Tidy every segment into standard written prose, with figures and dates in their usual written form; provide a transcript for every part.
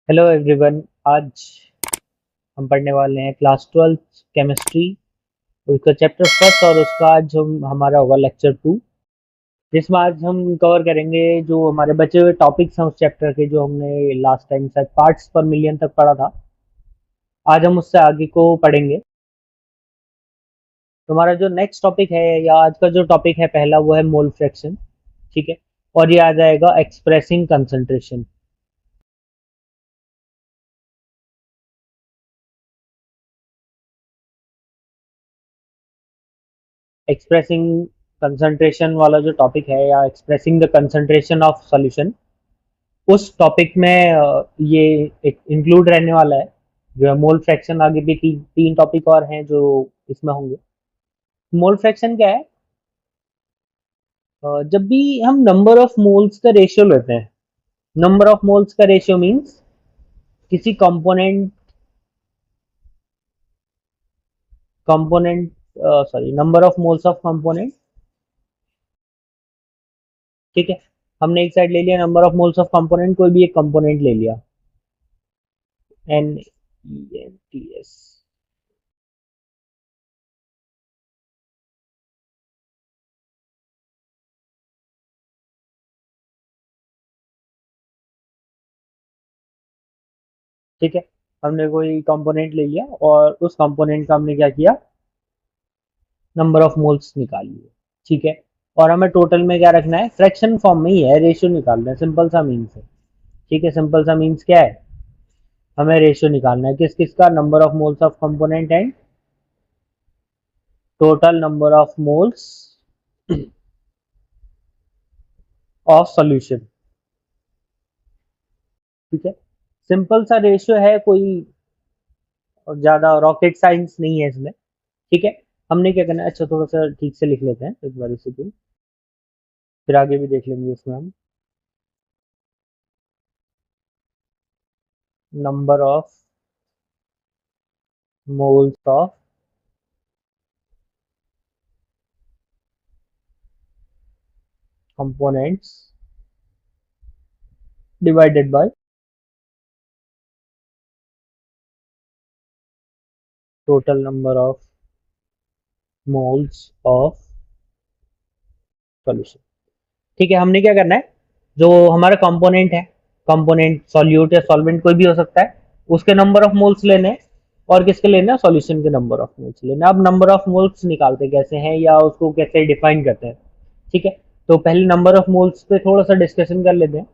Hello everyone. आज हम पढ़ने वाले हैं क्लास 12 केमिस्ट्री, उसका चैप्टर फर्स्ट और उसका आज हमारा होगा लेक्चर 2, जिसमें आज हम कवर करेंगे जो हमारे बचे हुए टॉपिक्स हैं उस चैप्टर के, जो हमने लास्ट टाइम शायद पार्ट्स पर मिलियन तक पढ़ा था। आज हम उससे आगे को पढ़ेंगे। तो हमारा जो नेक्स्ट टॉपिक है या आज का जो टॉपिक है पहला, वो है मोल फ्रैक्शन। ठीक है, और ये आ जाएगा एक्सप्रेसिंग कंसंट्रेशन। एक्सप्रेसिंग कंसंट्रेशन वाला जो टॉपिक है, या expressing the concentration of solution, उस टॉपिक में ये एक इंक्लूड रहने वाला है। जो है मोल फ्रैक्शन, आगे भी तीन टॉपिक और हैं जो इसमें होंगे। मोल फ्रैक्शन क्या है? जब भी हम नंबर ऑफ मोल्स का रेशियो लेते हैं, नंबर ऑफ मोल्स का रेशियो मींस किसी component component sorry number of moles of component. ठीक है, हमने एक साइड ले लिया number of moles of component, कोई भी एक कंपोनेंट ले लिया, NENTS। ठीक है, हमने कोई कंपोनेंट ले लिया और उस कंपोनेंट का हमने क्या किया, नंबर ऑफ मोल्स निकाल लिए। ठीक है, और हमें टोटल में क्या रखना है, फ्रैक्शन फॉर्म में ही है, रेशियो निकालना है, सिंपल सा मीन्स है। ठीक है, सिंपल सा मीन्स क्या है, हमें रेशियो निकालना है किस किस का, number of moles of component and total number of moles of solution. ठीक है, सिंपल सा रेशियो है, कोई ज्यादा रॉकेट साइंस नहीं है इसमें। ठीक है, हमने क्या करना है, अच्छा थोड़ा सा ठीक से लिख लेते हैं एक बार इसे, फिर आगे भी देख लेंगे इसमें हम। Number of moles of components divided by total number of moles of solution. ठीक है, हमने क्या करना है, जो हमारा कंपोनेंट है, कंपोनेंट सॉल्यूट या सॉल्वेंट कोई भी हो सकता है, उसके नंबर ऑफ मोल्स लेने हैं, और किसके लेना है, सॉल्यूशन के नंबर ऑफ मोल्स लेना है। अब नंबर ऑफ मोल्स निकालते कैसे हैं या उसको कैसे डिफाइन करते हैं। ठीक है, तो पहले नंबर ऑफ मोल्स पे थोड़ा सा डिस्कशन कर लेते हैं।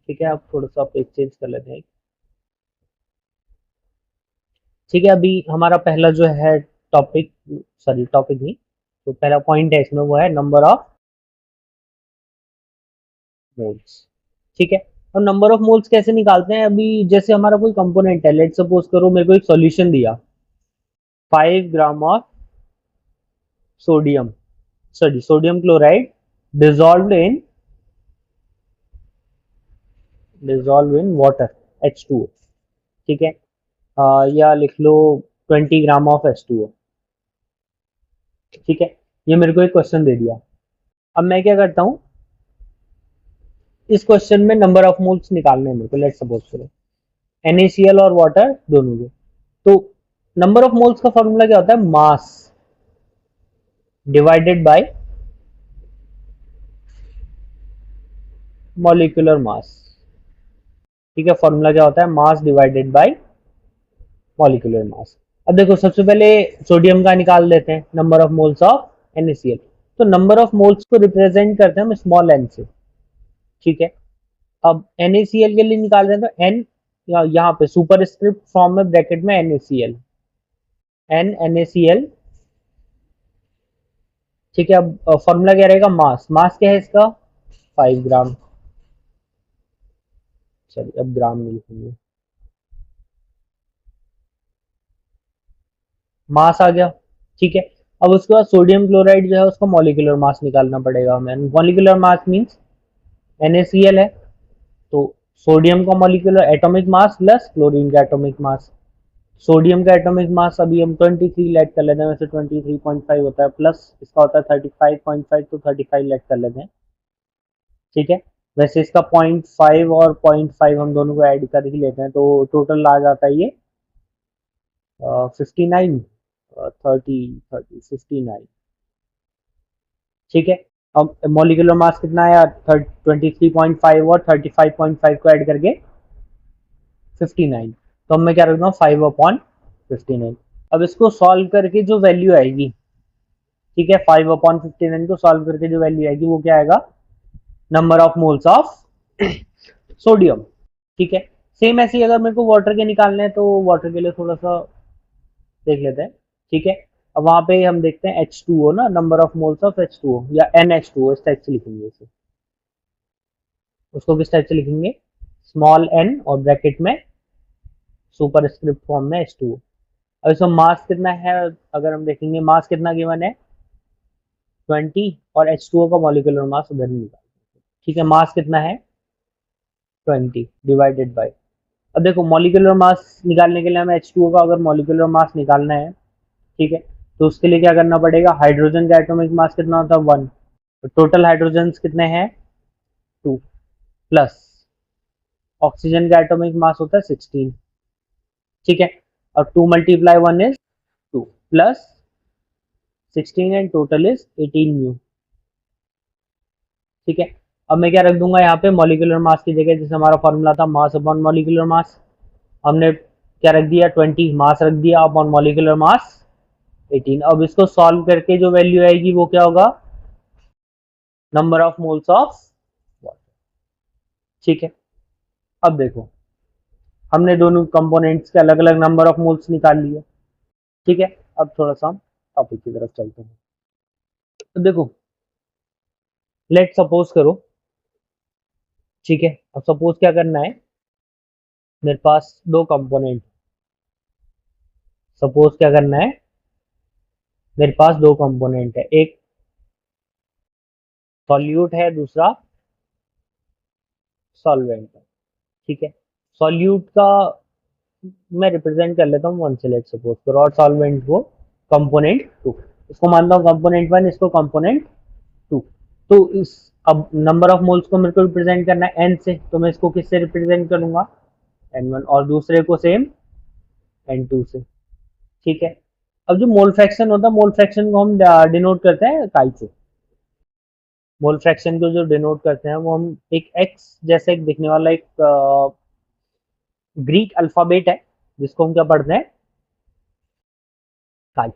ठीक है, अब थोड़ा सा पेज चेंज कर लेते हैं। ठीक है, अभी हमारा पहला जो है टॉपिक, सॉरी टॉपिक नहीं, तो पहला पॉइंट है इसमें, वो है नंबर ऑफ मोल्स। ठीक है, और नंबर ऑफ मोल्स कैसे निकालते हैं, अभी जैसे हमारा कोई कंपोनेंट है, लेट सपोज करो मेरे को एक सॉल्यूशन दिया, 5 gram of sodium, sorry sodium chloride dissolve in water, H2O। ठीक है, या लिख लो 20 ग्राम ऑफ H2O। ठीक है, ये मेरे को एक क्वेश्चन दे दिया। अब मैं क्या करता हूँ, इस क्वेश्चन में नंबर ऑफ मोल्स निकालने हैं मेरे को, लेट सपोज करो NaCl और वाटर दोनों के। तो नंबर ऑफ मोल्स का फॉर्मूला क्या होता है, mass divided by molecular mass. ठीक है, फॉर्मूला क्या होता है, mass divided by molecular mass. अब देखो, सबसे पहले सोडियम का निकाल लेते हैं, number of moles of NaCl। तो नंबर ऑफ मोल्स को रिप्रेजेंट करते हैं हम स्मॉल n से। ठीक है, अब NaCl के लिए निकाल रहे हैं तो n, यहाँ पे सुपर स्क्रिप्ट फॉर्म में ब्रैकेट में NaCl, NaCl। ठीक है, अब फॉर्मूला क्या रहेगा, मास, मास क्या है इसका, 5 ग्राम, चलिए अब ग्राम में लिखेंगे, मास आ गया। ठीक है, अब उसके बाद सोडियम क्लोराइड जो है उसका मॉलिक्यूलर मास निकालना पड़ेगा हमें। मॉलिक्यूलर मास मींस NaCl है, तो सोडियम का molecular atomic mass plus chlorine का एटॉमिक मास। सोडियम का एटॉमिक मास अभी हम 23 लेट कर लेते हैं, वैसे 23.5 होता है, प्लस इसका होता है 35.5, तो 35 लेट कर लेते हैं। ठीक है, वैसे इसका 0.5 और 0.5 हम दोनों को ऐड कर ही लेते हैं, तो टोटल आ जाता है ये 59, 59। ठीक है, अब मॉलिक्यूलर मास कितना है, 23.5 और 35.5 को ऐड करके 59। तो अब मैं क्या रखता हूँ 5/59। अब इसको सॉल्व करके जो वैल्यू आएगी, ठीक है, 5/59 को सॉल्व करके जो वैल्यू आएगी वो क्या आएगा, number of moles of sodium. ठीक है, सेम ऐसे ही अगर मेरे को वाटर के निकालने हैं तो वाटर के लिए थोड़ा सा देख लेते हैं। ठीक है, अब वहां पे हम देखते हैं H2O ना, number of moles of H2O या NH2O इस टाइप से लिखेंगे इसे। उसको किस टाइप से लिखेंगे, स्मॉल n और ब्रैकेट में सुपर स्क्रिप्ट फॉर्म में H2O। अब इसमें मास कितना है, अगर हम देखेंगे मास कितना गिवन है 20, और H2O का मॉलिक्यूलर मास उधर नहीं निकाल। ठीक है, मास कितना है 20 डिवाइडेड बाय, अब देखो मॉलिक्यूलर मास निकालने के लिए हमें H2O का अगर मॉलिक्यूलर मास निकालना है, ठीक है, तो उसके लिए क्या करना पड़ेगा, हाइड्रोजन का एटॉमिक मास कितना होता है 1, तो टोटल हाइड्रोजन कितने हैं 2, प्लस ऑक्सीजन का एटॉमिक मास होता है 16। ठीक है, और 2 multiply 1 is 2 plus 16 and total is 18 new. ठीक है, अब मैं क्या रख दूंगा यहाँ पे मॉलिक्यूलर मास की जगह, जैसे हमारा फॉर्मूला था मास अपॉन मॉलिक्यूलर मास, हमने क्या रख दिया 20 मास रख दिया अपॉन मॉलिक्यूलर मास 18। अब इसको सॉल्व करके जो वैल्यू आएगी वो क्या होगा, number of moles of water. ठीक है, अब देखो हमने दोनों कंपोनेंट्स के अलग अलग नंबर ऑफ मोल्स निकाल लिए। ठीक है, अब थोड़ा सा हम टॉपिक की तरफ चलते हैं। तो देखो लेट सपोज करो, ठीक है, अब सपोज क्या करना है, मेरे पास दो कंपोनेंट, सपोज क्या करना है, मेरे पास दो कंपोनेंट है, एक सॉल्यूट है दूसरा सॉल्वेंट है। ठीक है, सॉल्यूट का मैं रिप्रेजेंट कर लेता हूँ 1 से, लेट सपोज करो, और सॉल्वेंट को कंपोनेंट 2, इसको मानता हूँ कंपोनेंट 1, इसको कंपोनेंट 2। तो इस अब नंबर ऑफ मोल्स को मेरे को रिप्रेजेंट करना है n से, तो मैं इसको किससे रिप्रेजेंट करूंगा n1, और दूसरे को सेम n2 से। ठीक है, अब जो मोल फ्रैक्शन होता है, मोल फ्रैक्शन को हम डिनोट करते हैं काई से। मोल फ्रैक्शन को जो डिनोट करते हैं वो हम एक x जैसे एक दिखने वाला एक ग्रीक अल्फाबेट है, जिसको हम क्या पढ़ते हैं काई,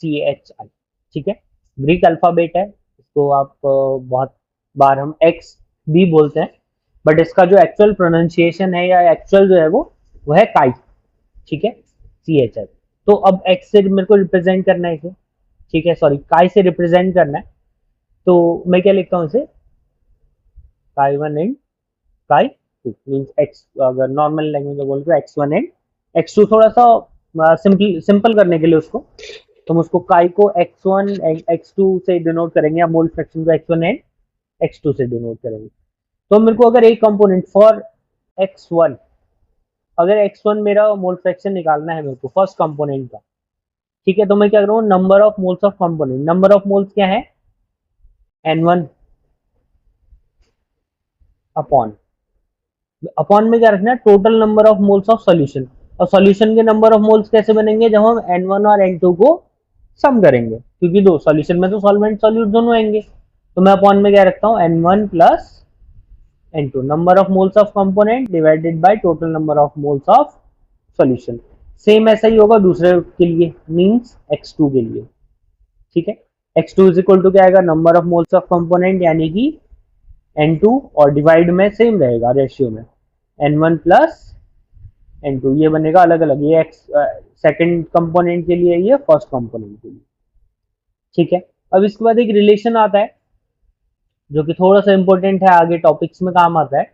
CAHI। ठीक है, ग्रीक अल्फाबेट है, इसको आप बहुत बार हम एक्स भी बोलते हैं, बट इसका जो एक्चुअल प्रोनाउंसिएशन है या एक्चुअल जो है वो है काई। ठीक है, CHI। तो अब एक्स से मेरे को रिप्रेजेंट करना है इसे, ठीक है, सॉरी काई से रिप्रेजेंट करना है, तो मैं क्या लिखता हूँ इसे, काई 1 एंड काई 2 मीन्स एक्स, अगर नॉर्मल लैंग्वेज में बोल तो X1 एंड X2, थोड़ा सा सिंपल करने के लिए उसको, तो हम उसको काई को X1 X2 से डिनोट करेंगे, या मोल फ्रैक्शन को X1 एंड X2 से डिनोट करेंगे। तो मेरे को अगर एक कंपोनेंट फॉर X1, अगर X1 मेरा मोल फ्रैक्शन निकालना है मेरे को फर्स्ट कंपोनेंट का, ठीक है, तो मैं क्या कर रहा हूँ, number of moles of component, number of moles क्या है N1 अपॉन, अपॉन में क्या रखना है total number of moles of solution. और सॉल्यूशन के नंबर ऑफ मोल्स कैसे बनेंगे, जब हम N1 और N2 को सम करेंगे, क्योंकि दो सॉल्यूशन में तो सॉल्वेंट सॉल्यूट दोनों आएंगे, तो मैं अपॉन में क्या रखता हूँ N1 plus N2, number of moles of component divided by total number of moles of solution. Same ऐसा ही होगा दूसरे के लिए, मींस X2 के लिए। ठीक है, X2 इज इक्वल टू क्या आएगा, number of moles of component यानी कि N2, और डिवाइड में सेम रहेगा रेशियो में N1 प्लस N2, ये बनेगा अलग अलग, ये एक्स सेकंड कंपोनेंट के लिए, ये फर्स्ट कंपोनेंट के लिए। ठीक है, अब इसके बाद एक रिलेशन आता है जो कि थोड़ा सा इंपॉर्टेंट है, आगे टॉपिक्स में काम आता है,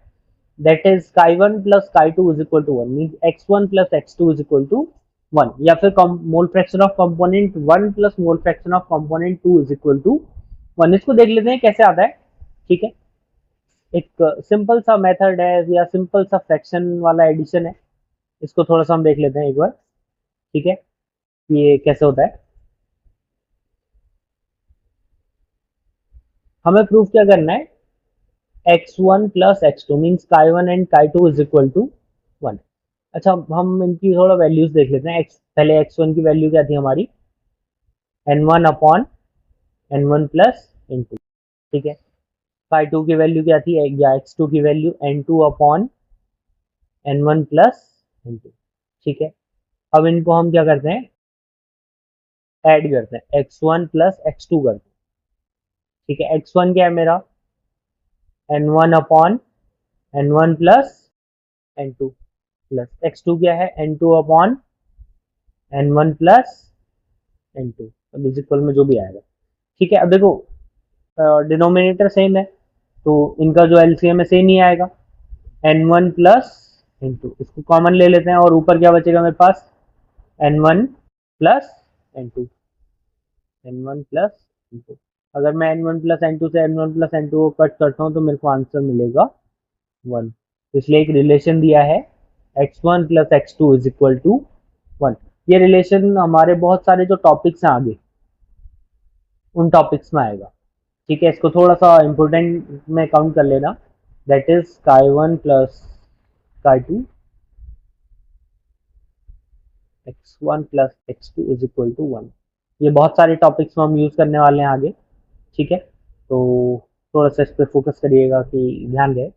दैट इज काई 1 plus chi 2 is equal to 1, means X1 plus X2 is equal to 1, या फिर mole fraction of component 1 plus mole fraction of component 2 is equal to 1। इसको देख लेते हैं कैसे आता है। ठीक है, एक सिंपल सा मेथड है या सिंपल सा फ्रैक्शन वाला एडिशन है, इसको थोड़ा सा हम देख लेते हैं एक बार। ठीक है, ये कैसे होता है, हमें प्रूफ क्या करना है, x1 plus x2 means chi1 and chi2 is equal to 1। अच्छा, हम इनकी थोड़ा वैल्यूज देख लेते हैं। पहले x1 की वैल्यू क्या थी हमारी, n1 upon n1 plus n2, ठीक है। chi2 की वैल्यू क्या थी, या x2 की value n2 upon n1 plus n2, ठीक है। अब इनको हम क्या करते हैं, ऐड करते हैं, x1 प्लस x2 करते हैं, ठीक है। x1 क्या है मेरा, n1 upon n1 plus n2, plus x2 क्या है, n2 upon n1 plus n2, अब इज इक्वल में जो भी आएगा, ठीक है। अब देखो डिनोमिनेटर सेम है तो इनका जो एलसीएम है सेम ही आएगा, n1 प्लस n2, इसको कॉमन ले लेते हैं और ऊपर क्या बचेगा मेरे पास, n1 plus n2, n1 plus n2। अगर मैं n1 प्लस n2 से n1 प्लस n2 को कट करता हूँ तो मेरे को आंसर मिलेगा 1। इसलिए एक रिलेशन दिया है x1 plus x2 is equal to 1। ये रिलेशन हमारे बहुत सारे जो टॉपिक्स हैं आगे उन टॉपिक्स में आएगा, ठीक है। इसको थोड़ा सा इंपॉर्टेंट में काउंट कर लेना, that is chi1 plus chi2 x1 plus x2 is equal to 1। ये बहुत सारे टॉपिक्स में हम यूज करने वाले हैं आगे, ठीक है। तो थोड़ा सा इस पर फोकस करिएगा कि ध्यान रहे।